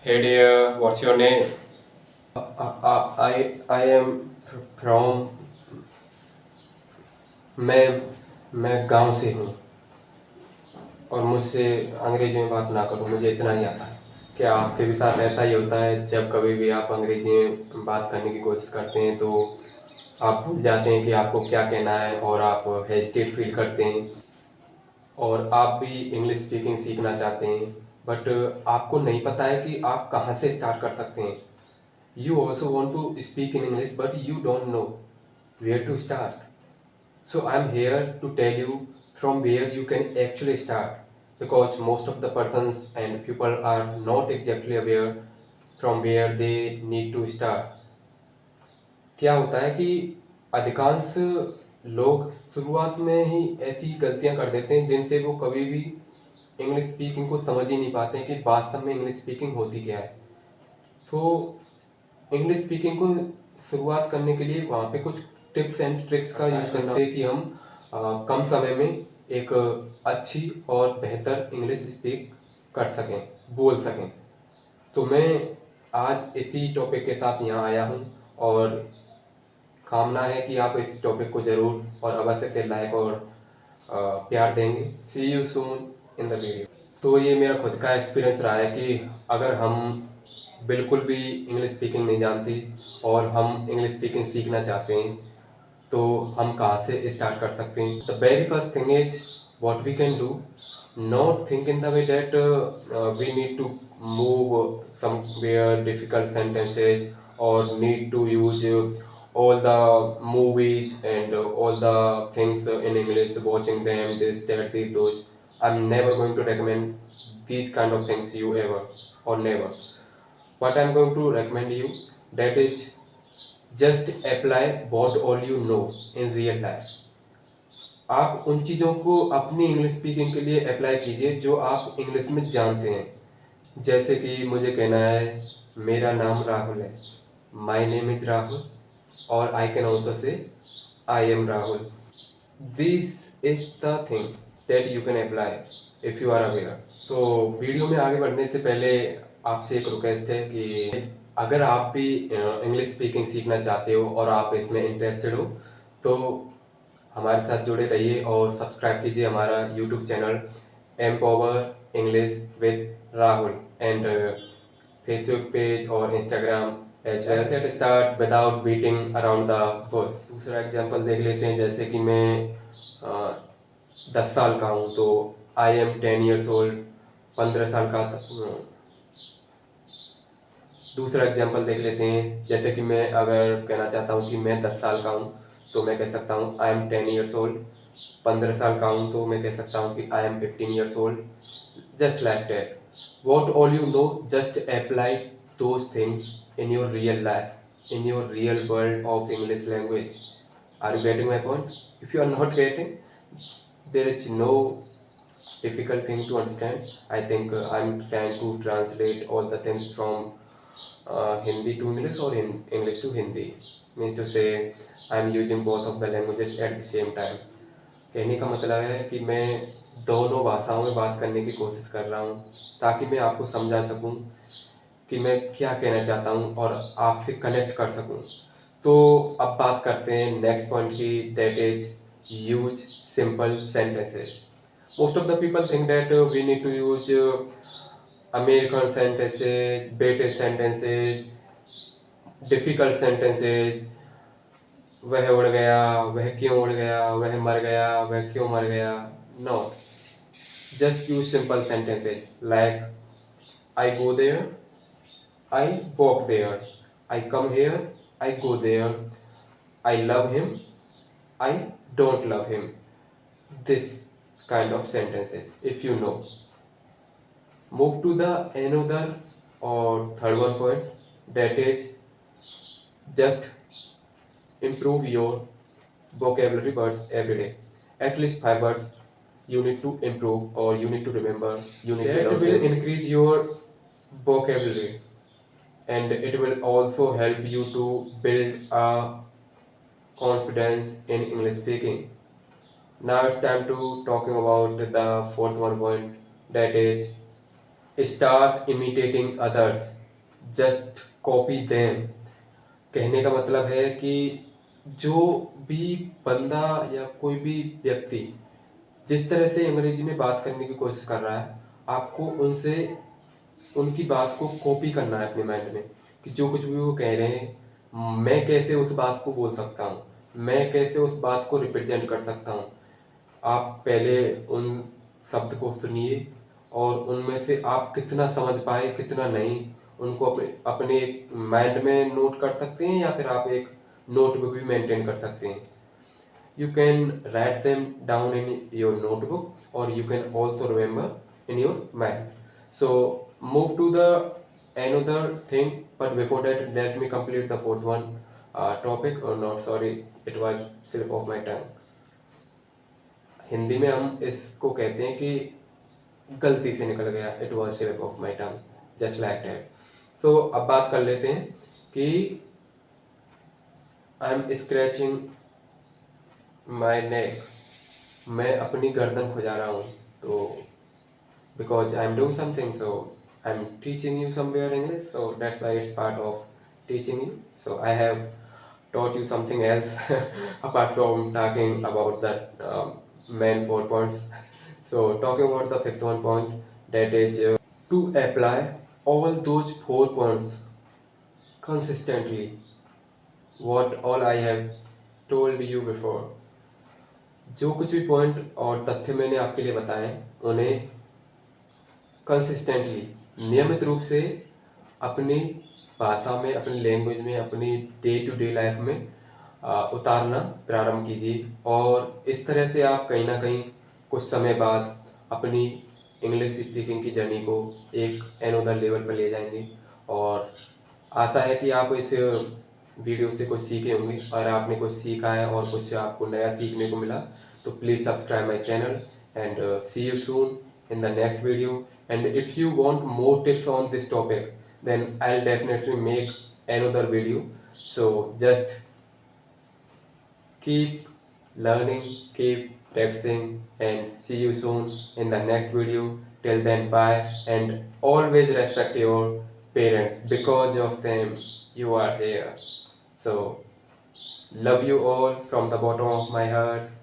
Hey dear, what's your name? I am from मैं मैं गांव से हूँ और मुझसे अंग्रेजी में बात ना करो, मुझे इतना ही आता है। क्या आपके भी साथ ऐसा ही होता है? जब कभी भी आप अंग्रेजी में बात करने की कोशिश करते हैं तो आप भूल जाते हैं कि आपको क्या कहना है और आप हेजिटेट फील करते हैं और आप भी इंग्लिश स्पीकिंग सीखना चाहते हैं, बट आपको नहीं पता है कि आप कहाँ से स्टार्ट कर सकते हैं। You also want to speak in English, but you don't know where to start. So I'm here to tell you from where you can actually start, because most of the persons and people are not exactly aware from where they need to start. क्या होता है कि अधिकांश लोग शुरुआत में ही ऐसी गलतियां कर देते हैं जिनसे वो कभी भी इंग्लिश स्पीकिंग को समझ ही नहीं पाते हैं कि वास्तव में इंग्लिश स्पीकिंग होती क्या है। सो इंग्लिश स्पीकिंग को शुरुआत करने के लिए वहाँ पे कुछ टिप्स एंड ट्रिक्स का यूज करना है कि हम कम समय में एक अच्छी और बेहतर इंग्लिश स्पीक कर सकें, बोल सकें। तो मैं आज इसी टॉपिक के साथ यहाँ आया हूँ और कामना है कि आप इस टॉपिक को ज़रूर और अवश्य से लाइक और प्यार देंगे। See you soon in the video. तो ये मेरा खुद का एक्सपीरियंस रहा है कि अगर हम बिल्कुल भी इंग्लिश स्पीकिंग नहीं जानती और हम इंग्लिश स्पीकिंग सीखना चाहते हैं तो हम कहाँ से स्टार्ट कर सकते हैं। The very first thing is what we can do, not think in the way that we need to move somewhere difficult sentences और need to use all the movies and all the things in English, watching them, this, that, these, those. I'm never going to recommend these kind of things you ever or never. What I'm going to recommend you, that is just apply what all you know in real life. आप उन चीज़ों को अपनी English speaking के लिए apply कीजिए जो आप इंग्लिश में जानते हैं। जैसे कि मुझे कहना है मेरा नाम राहुल है, माई नेम इज राहुल, और आई can also say I am Rahul. This is the thing that you can apply if you are aware. तो वीडियो में आगे बढ़ने से पहले आपसे एक रिक्वेस्ट है कि अगर आप भी इंग्लिश स्पीकिंग सीखना चाहते हो और आप इसमें इंटरेस्टेड हो तो हमारे साथ जुड़े रहिए और सब्सक्राइब कीजिए हमारा YouTube channel Empower English with Rahul and Facebook page और Instagram as well. Get start without beating around the bush. दूसरा एग्जांपल देख लेते हैं, जैसे कि मैं 10 साल का हूँ तो आई एम 10 years old, 15 साल का दूसरा एग्जांपल देख लेते हैं, जैसे कि मैं अगर कहना चाहता हूँ कि मैं 10 साल का हूँ तो मैं कह सकता हूँ आई एम 10 years old। 15 साल का हूँ तो मैं कह सकता हूँ कि I am 15 years old। Just like that, what all you know, just apply those things in your real life, in your real world of English language. Are you getting my point? If you are not getting, there is no difficult thing to understand. I think I'm trying to translate all the things from Hindi to English or in English to Hindi. Means to say I'm using both of the languages at the same time. कहने का मतलब है कि मैं दोनों भाषाओं में बात करने की कोशिश कर रहा हूँ ताकि मैं आपको समझा सकूँ कि मैं क्या कहना चाहता हूँ और आपसे कनेक्ट कर सकूँ। तो अब बात करते हैं नेक्स्ट पॉइंट की, that is use simple sentences. Most of the people think that we need to use American sentences, British sentences, difficult sentences. वह उड़ गया, वह क्यों उड़ गया, वह मर गया, वह क्यों मर गया। No, just use simple sentences like I go there, I walk there, I come here, I go there, I love him, I don't love him. This kind of sentences, if you know. Move to the another or third one point, that is just improve your vocabulary words every day. At least 5 words you need to improve or you need to remember. You need that to will increase your vocabulary and it will also help you to build a confidence in English speaking. Now it's time to talking about the fourth one point, that is start imitating others, just copy them. कहने का मतलब है कि जो भी बंदा या कोई भी व्यक्ति जिस तरह से अंग्रेजी में बात करने की कोशिश कर रहा है, आपको उनसे उनकी बात को कॉपी करना है अपने माइंड में, कि जो कुछ भी वो कह रहे हैं मैं कैसे उस बात को बोल सकता हूँ, मैं कैसे उस बात को रिप्रेजेंट कर सकता हूँ। आप पहले उन शब्द को सुनिए और उनमें से आप कितना समझ पाए कितना नहीं, उनको अपने अपने माइंड में नोट कर सकते हैं, या फिर आप एक नोटबुक भी मेंटेन कर सकते हैं। You can write them down in your notebook or you can also remember in your mind. So move to the another thing, but before that let me complete the fourth one topic, or not, sorry, it was slip of my tongue. Hindi में हम इसको कहते हैं कि गलती से निकल गया, it was slip of my tongue, just like that. So अब बात कर लेते हैं कि आई एम स्क्रैचिंग माई नेक, मैं अपनी गर्दन खुजा रहा हूँ, तो because I am doing something, so I am teaching you somewhere English, so that's why it's part of teaching you, so I have taught you something else apart from talking about the main 4 points. So talking about the fifth one point, that is to apply all those 4 points consistently, what all I have told you before. जो कुछ भी point और तथ्य मैंने आपके लिए बताए उन्हें कंसिस्टेंटली नियमित रूप से अपनी भाषा में, अपनी लैंग्वेज में, अपनी डे टू डे लाइफ में उतारना प्रारंभ कीजिए, और इस तरह से आप कहीं ना कहीं कुछ समय बाद अपनी इंग्लिश स्पीकिंग की जर्नी को एक अनदर लेवल पर ले जाएंगे। और आशा है कि आप इस वीडियो से कुछ सीखे होंगे। और आपने कुछ सीखा है और कुछ आपको नया सीखने को मिला, तो please subscribe my channel and see you soon in the next video. And if you want more tips on this topic, then I'll definitely make another video. So just keep learning, keep practicing, and see you soon in the next video. Till then, bye, and always respect your parents, because of them you are here. So love you all from the bottom of my heart.